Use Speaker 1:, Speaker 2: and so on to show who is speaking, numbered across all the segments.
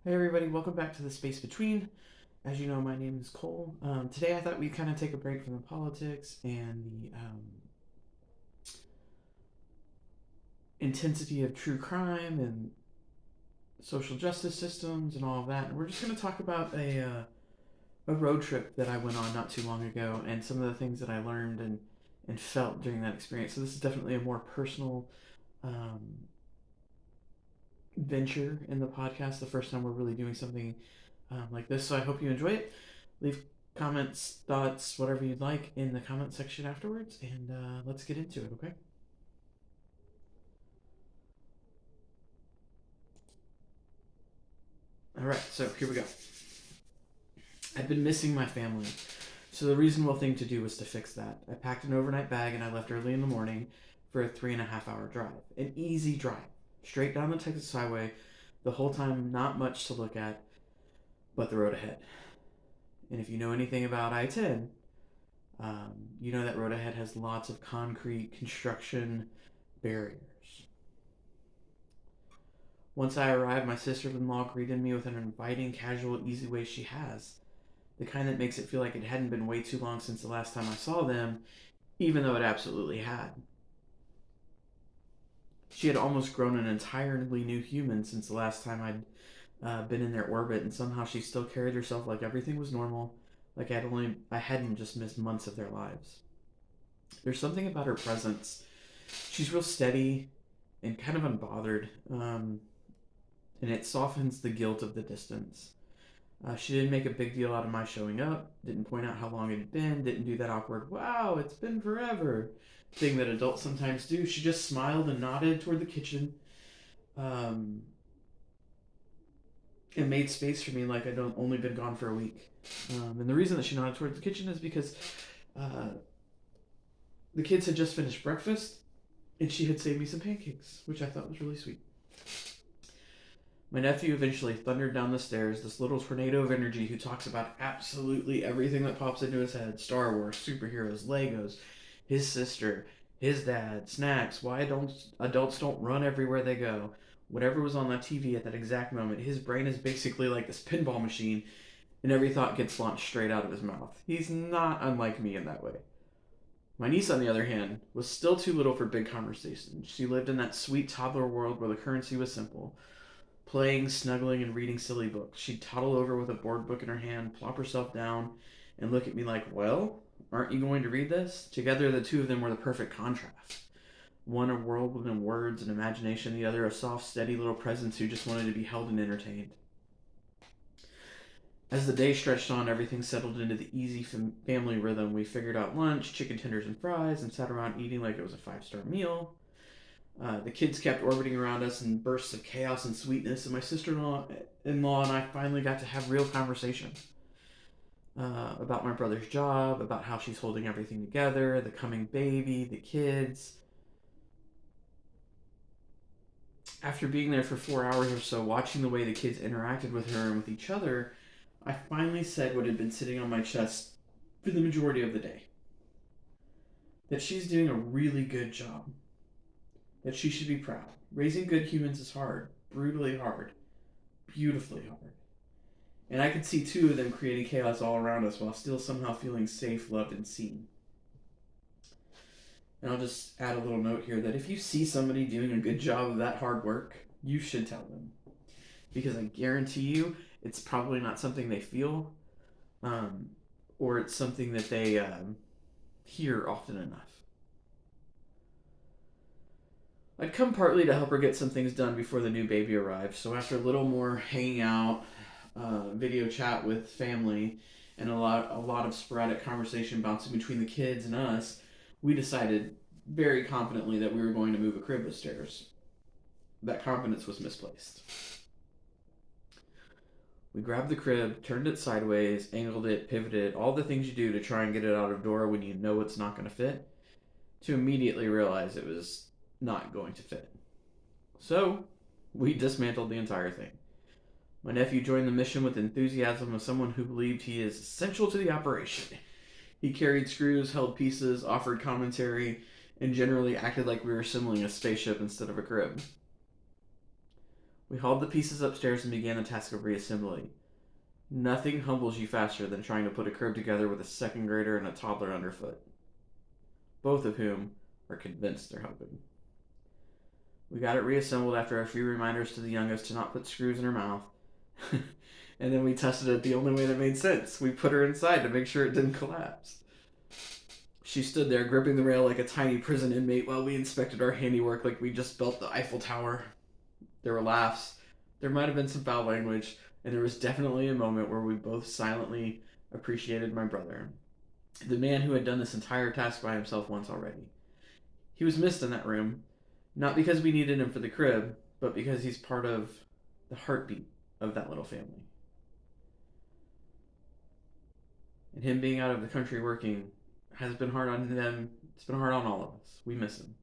Speaker 1: Hey everybody, welcome back to the Space Between. As you know, my name is Cole. Today I thought we'd kind of take a break from the politics and the intensity of true crime and social justice systems and all of that. And we're just going to talk about a road trip that I went on not too long ago and some of the things that I learned and felt during that experience. So this is definitely a more personal um, venture in the podcast, the first time we're really doing something like this. So I hope you enjoy it. Leave comments, thoughts, whatever you'd like in the comment section afterwards, and let's get into it, okay? All right, so here we go. I've been missing my family, so the reasonable thing to do was to fix that. I packed an overnight bag and I left early in the morning for a 3.5 hour drive. An easy drive, straight down the Texas highway, the whole time, not much to look at, but the road ahead. And if you know anything about I 10, you know that road ahead has lots of concrete construction barriers. Once I arrived, my sister in law greeted me with an inviting, casual, easy way she has. The kind that makes it feel like it hadn't been way too long since the last time I saw them, even though it absolutely had. She had almost grown an entirely new human since the last time I'd been in their orbit, and somehow she still carried herself like everything was normal, like I hadn't just missed months of their lives. There's something about her presence. She's real steady and kind of unbothered, and it softens the guilt of the distance. She didn't make a big deal out of my showing up, didn't point out how long it had been, didn't do that awkward, wow, it's been forever thing that adults sometimes do. She just smiled and nodded toward the kitchen, um, and made space for me like I'd only been gone for a week. And the reason that she nodded toward the kitchen is because uh, the kids had just finished breakfast and she had saved me some pancakes, which I thought was really sweet. My nephew eventually thundered down the stairs, this little tornado of energy who talks about absolutely everything that pops into his head: Star Wars, superheroes, Legos, his sister, his dad, snacks, why don't adults don't run everywhere they go. Whatever was on that TV at that exact moment, his brain is basically like this pinball machine, and every thought gets launched straight out of his mouth. He's not unlike me in that way. My niece, on the other hand, was still too little for big conversations. She lived in that sweet toddler world where the currency was simple: playing, snuggling, and reading silly books. She'd toddle over with a board book in her hand, plop herself down, and look at me like, well, aren't you going to read this? Together, the two of them were the perfect contrast. One a whirlwind of words and imagination, the other a soft, steady little presence who just wanted to be held and entertained. As the day stretched on, everything settled into the easy family rhythm. We figured out lunch, chicken tenders and fries, and sat around eating like it was a five-star meal. The kids kept orbiting around us in bursts of chaos and sweetness, and my sister-in-law and I finally got to have real conversation about my brother's job, about how she's holding everything together, the coming baby, the kids. After being there for 4 hours or so, watching the way the kids interacted with her and with each other, I finally said what had been sitting on my chest for the majority of the day: that she's doing a really good job, that she should be proud. Raising good humans is hard, brutally hard, beautifully hard. And I could see two of them creating chaos all around us while still somehow feeling safe, loved, and seen. And I'll just add a little note here that if you see somebody doing a good job of that hard work, you should tell them. Because I guarantee you, it's probably not something they feel, um, or it's something that they hear often enough. I'd come partly to help her get some things done before the new baby arrived, so after a little more hanging out, video chat with family, and a lot of sporadic conversation bouncing between the kids and us, we decided very confidently that we were going to move a crib upstairs. That confidence was misplaced. We grabbed the crib, turned it sideways, angled it, pivoted, all the things you do to try and get it out of door when you know it's not going to fit, to immediately realize it was not going to fit. So, we dismantled the entire thing. My nephew joined the mission with enthusiasm of someone who believed he is essential to the operation. He carried screws, held pieces, offered commentary, and generally acted like we were assembling a spaceship instead of a crib. We hauled the pieces upstairs and began the task of reassembly. Nothing humbles you faster than trying to put a crib together with a second grader and a toddler underfoot, both of whom are convinced they're helping. We got it reassembled after a few reminders to the youngest to not put screws in her mouth. And then we tested it the only way that made sense. We put her inside to make sure it didn't collapse. She stood there gripping the rail like a tiny prison inmate while we inspected our handiwork like we just built the Eiffel Tower. There were laughs. There might have been some foul language. And there was definitely a moment where we both silently appreciated my brother, the man who had done this entire task by himself once already. He was missed in that room, not because we needed him for the crib, but because he's part of the heartbeat of that little family. And him being out of the country working has been hard on them. It's been hard on all of us. We miss him.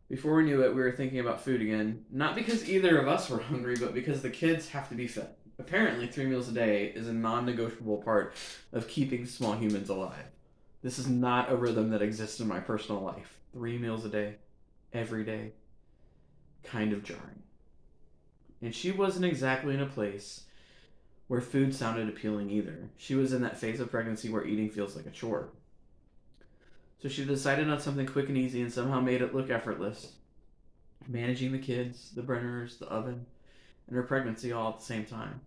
Speaker 1: Before we knew it, we were thinking about food again, not because either of us were hungry, but because the kids have to be fed. Apparently, 3 meals a day is a non-negotiable part of keeping small humans alive. This is not a rhythm that exists in my personal life. 3 meals a day, every day, kind of jarring. And she wasn't exactly in a place where food sounded appealing either. She was in that phase of pregnancy where eating feels like a chore. So she decided on something quick and easy and somehow made it look effortless. Managing the kids, the Brenners, the oven, and her pregnancy all at the same time.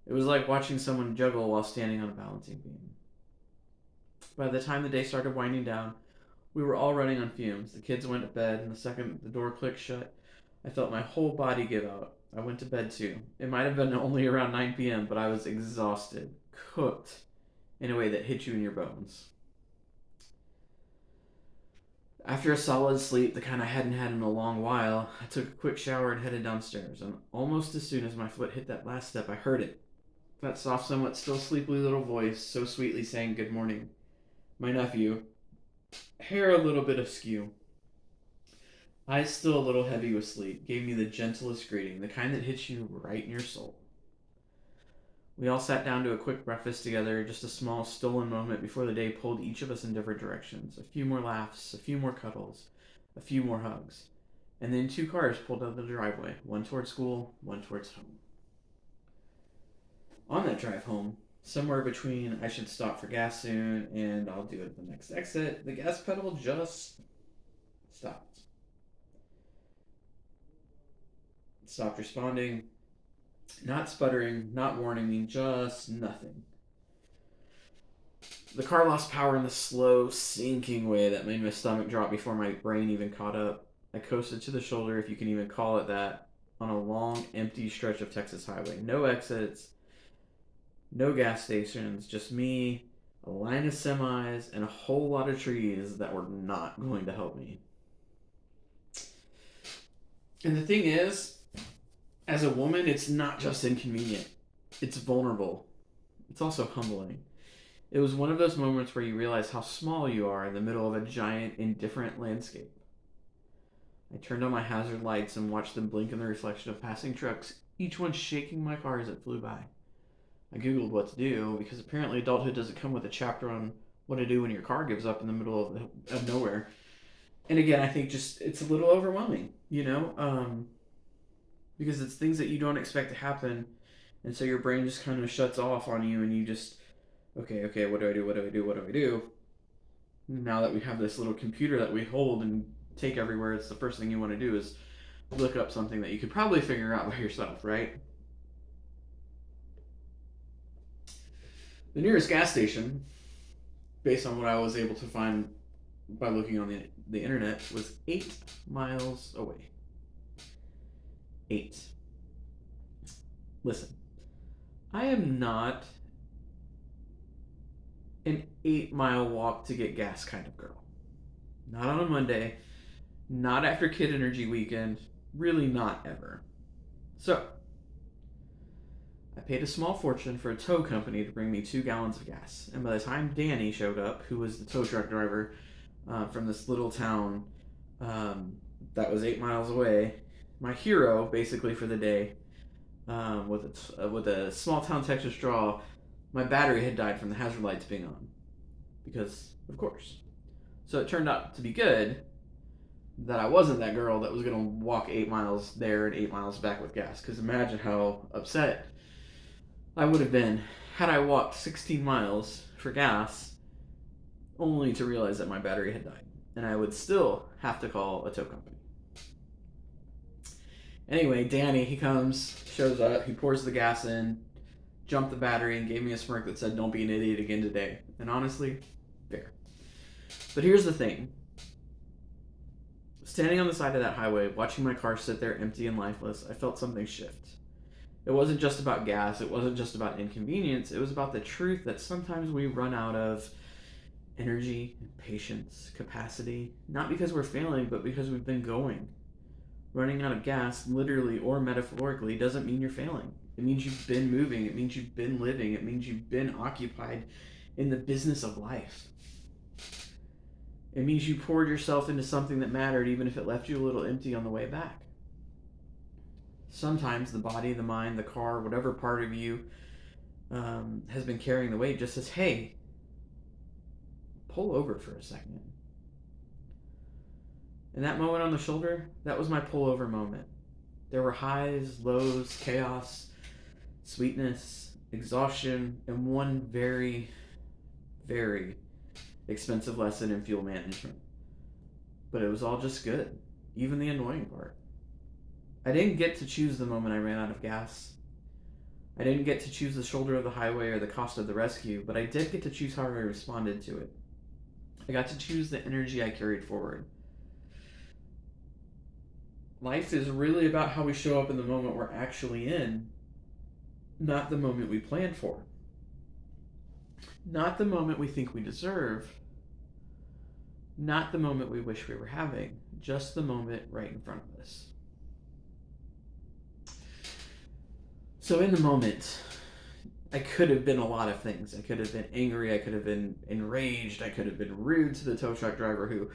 Speaker 1: It was like watching someone juggle while standing on a balancing beam. By the time the day started winding down, we were all running on fumes. The kids went to bed, and the second the door clicked shut, I felt my whole body give out. I went to bed too. It might have been only around 9 p.m., but I was exhausted, cooked, in a way that hit you in your bones. After a solid sleep, the kind I hadn't had in a long while, I took a quick shower and headed downstairs, and almost as soon as my foot hit that last step, I heard it. That soft, somewhat still sleepy little voice, so sweetly saying good morning. My nephew, hair a little bit askew, eyes still a little heavy with sleep, gave me the gentlest greeting, the kind that hits you right in your soul. We all sat down to a quick breakfast together, just a small, stolen moment before the day pulled each of us in different directions. A few more laughs, a few more cuddles, a few more hugs. And then 2 cars pulled out of the driveway, one towards school, one towards home. On that drive home, somewhere between I should stop for gas soon and I'll do it at the next exit, the gas pedal just stopped. It stopped responding. Not sputtering, not warning me, just nothing. The car lost power in the slow, sinking way that made my stomach drop before my brain even caught up. I coasted to the shoulder, if you can even call it that, on a long, empty stretch of Texas highway. No exits, no gas stations, just me, a line of semis, and a whole lot of trees that were not going to help me. And the thing is, as a woman, it's not just inconvenient. It's vulnerable. It's also humbling. It was one of those moments where you realize how small you are in the middle of a giant, indifferent landscape. I turned on my hazard lights and watched them blink in the reflection of passing trucks, each one shaking my car as it flew by. I Googled what to do, because apparently adulthood doesn't come with a chapter on what to do when your car gives up in the middle of nowhere. And again, I think just it's a little overwhelming, because it's things that you don't expect to happen, and so your brain just kind of shuts off on you, and you just, okay, what do I do? Now that we have this little computer that we hold and take everywhere, it's the first thing you want to do is look up something that you could probably figure out by yourself, right? The nearest gas station, based on what I was able to find by looking on the internet, was 8 miles away. 8. Listen, I am not an 8-mile walk to get gas kind of girl. Not on a Monday, not after Kid Energy weekend, really not ever. So, I paid a small fortune for a tow company to bring me 2 gallons of gas. And by the time Danny showed up, who was the tow truck driver from this little town that was 8 miles away, my hero, basically, for the day, with a small town Texas draw, my battery had died from the hazard lights being on. Because, of course. So it turned out to be good, that I wasn't that girl that was going to walk 8 miles there and 8 miles back with gas. Because imagine how upset I would have been had I walked 16 miles for gas only to realize that my battery had died. And I would still have to call a tow company. Anyway, Danny, he comes, shows up, he pours the gas in, jumped the battery, and gave me a smirk that said, "Don't be an idiot again today." And honestly, fair. But here's the thing. Standing on the side of that highway, watching my car sit there empty and lifeless, I felt something shift. It wasn't just about gas, it wasn't just about inconvenience, it was about the truth that sometimes we run out of energy, patience, capacity, not because we're failing, but because we've been going. Running out of gas, literally or metaphorically, doesn't mean you're failing. It means you've been moving. It means you've been living. It means you've been occupied in the business of life. It means you poured yourself into something that mattered, even if it left you a little empty on the way back. Sometimes the body, the mind, the car, whatever part of you has been carrying the weight just says, "Hey, pull over for a second." And that moment on the shoulder, that was my pullover moment. There were highs, lows, chaos, sweetness, exhaustion, and one very, very expensive lesson in fuel management. But it was all just good, even the annoying part. I didn't get to choose the moment I ran out of gas. I didn't get to choose the shoulder of the highway or the cost of the rescue, but I did get to choose how I responded to it. I got to choose the energy I carried forward. Life is really about how we show up in the moment we're actually in, not the moment we planned for. Not the moment we think we deserve. Not the moment we wish we were having. Just the moment right in front of us. So in the moment, I could have been a lot of things. I could have been angry. I could have been enraged. I could have been rude to the tow truck driver who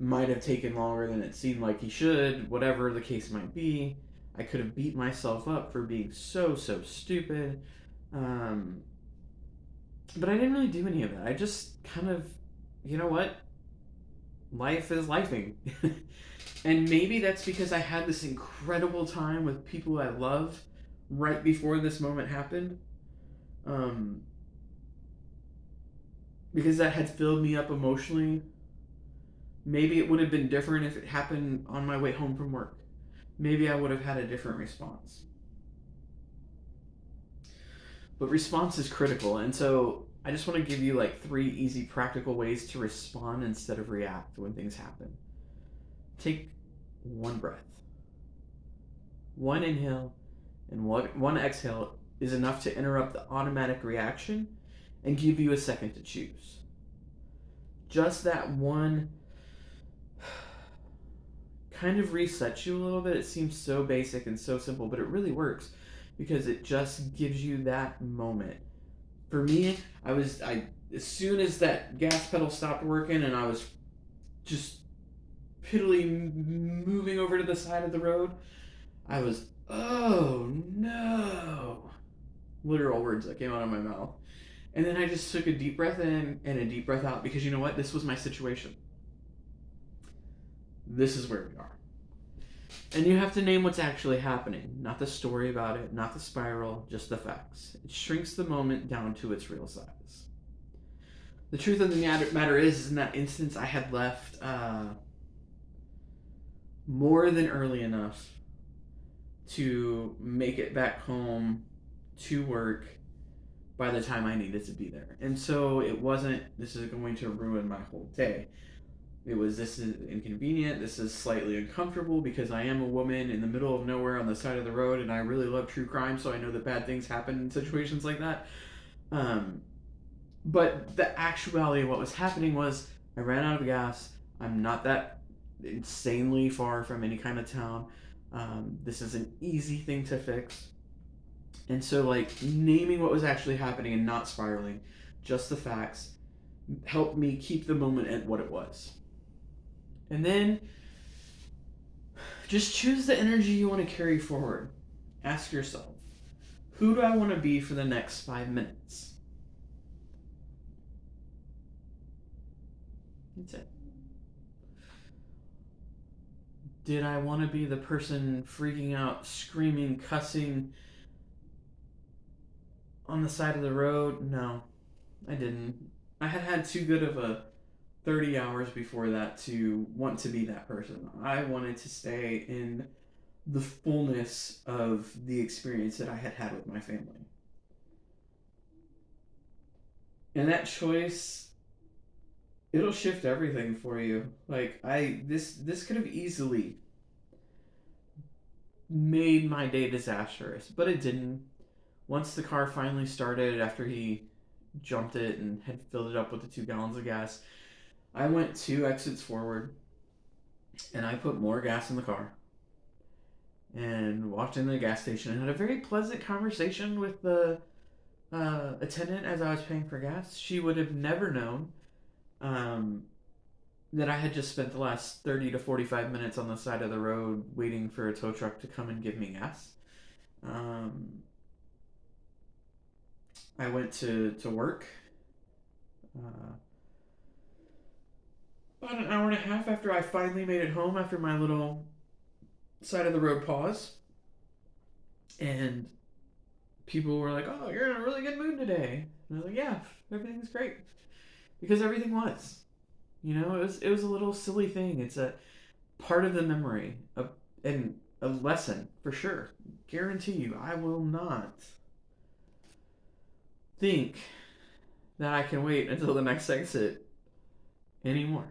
Speaker 1: might have taken longer than it seemed like he should, whatever the case might be. I could have beat myself up for being so stupid. But I didn't really do any of that. I just kind of, you know what? Life is lifing. And maybe that's because I had this incredible time with people I love right before this moment happened. Because that had filled me up emotionally. Maybe it would have been different if it happened on my way home from work. Maybe I would have had a different response. But response is critical, and so I just want to give you like 3 easy practical ways to respond instead of react when things happen. Take 1 breath. 1 inhale and 1 exhale is enough to interrupt the automatic reaction and give you a second to choose. Just that one kind of resets you a little bit. It seems so basic and so simple, but it really works because it just gives you that moment. For me, I as soon as that gas pedal stopped working and I was just piddly moving over to the side of the road, I was, "Oh no," literal words that came out of my mouth. And then I just took a deep breath in and a deep breath out because you know what? This was my situation. This is where we are. And you have to name what's actually happening, not the story about it, not the spiral, just the facts. It shrinks the moment down to its real size. The truth of the matter is in that instance, I had left more than early enough to make it back home to work by the time I needed to be there. And so it wasn't, this is going to ruin my whole day. It was, this is inconvenient, this is slightly uncomfortable because I am a woman in the middle of nowhere on the side of the road and I really love true crime, so I know that bad things happen in situations like that. But the actuality of what was happening was I ran out of gas. I'm not that insanely far from any kind of town. This is an easy thing to fix. And so like naming what was actually happening and not spiraling, just the facts, helped me keep the moment at what it was. And then just choose the energy you want to carry forward. Ask yourself, who do I want to be for the next 5 minutes? That's it. Did I want to be the person freaking out, screaming, cussing on the side of the road? No, I didn't. I had had too good of a 30 hours before that to want to be that person. I wanted to stay in the fullness of the experience that I had had with my family. And that choice, it'll shift everything for you. Like this could have easily made my day disastrous, but it didn't. Once the car finally started after he jumped it and had filled it up with the 2 gallons of gas, I went 2 exits forward and I put more gas in the car and walked into the gas station and had a very pleasant conversation with the attendant as I was paying for gas. She would have never known um, that I had just spent the last 30 to 45 minutes on the side of the road waiting for a tow truck to come and give me gas. Um, I went to work uh, about an hour and a half after I finally made it home after my little side of the road pause. And people were like, "Oh, you're in a really good mood today." And I was like, "Yeah, everything's great," because everything was. It was a little silly thing. It's a part of the memory of and a lesson for sure. Guarantee you, I will not think that I can wait until the next exit anymore.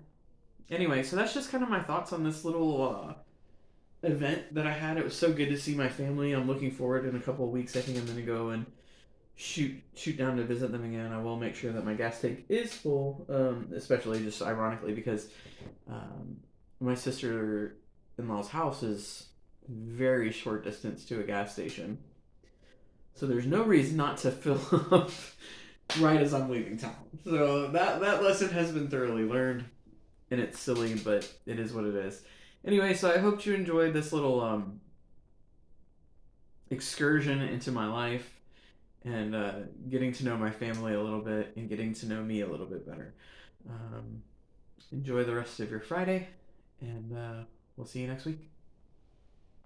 Speaker 1: Anyway, so that's just kind of my thoughts on this little event that I had. It was so good to see my family. I'm looking forward in a couple of weeks. I think I'm gonna go and shoot down to visit them again. I will make sure that my gas tank is full, especially just ironically because um, my sister in law's house is very short distance to a gas station. So there's no reason not to fill up right as I'm leaving town. So that lesson has been thoroughly learned, and it's silly, but it is what it is. Anyway, so I hope you enjoyed this little excursion into my life and getting to know my family a little bit and getting to know me a little bit better. Um, Enjoy the rest of your Friday, and we'll see you next week.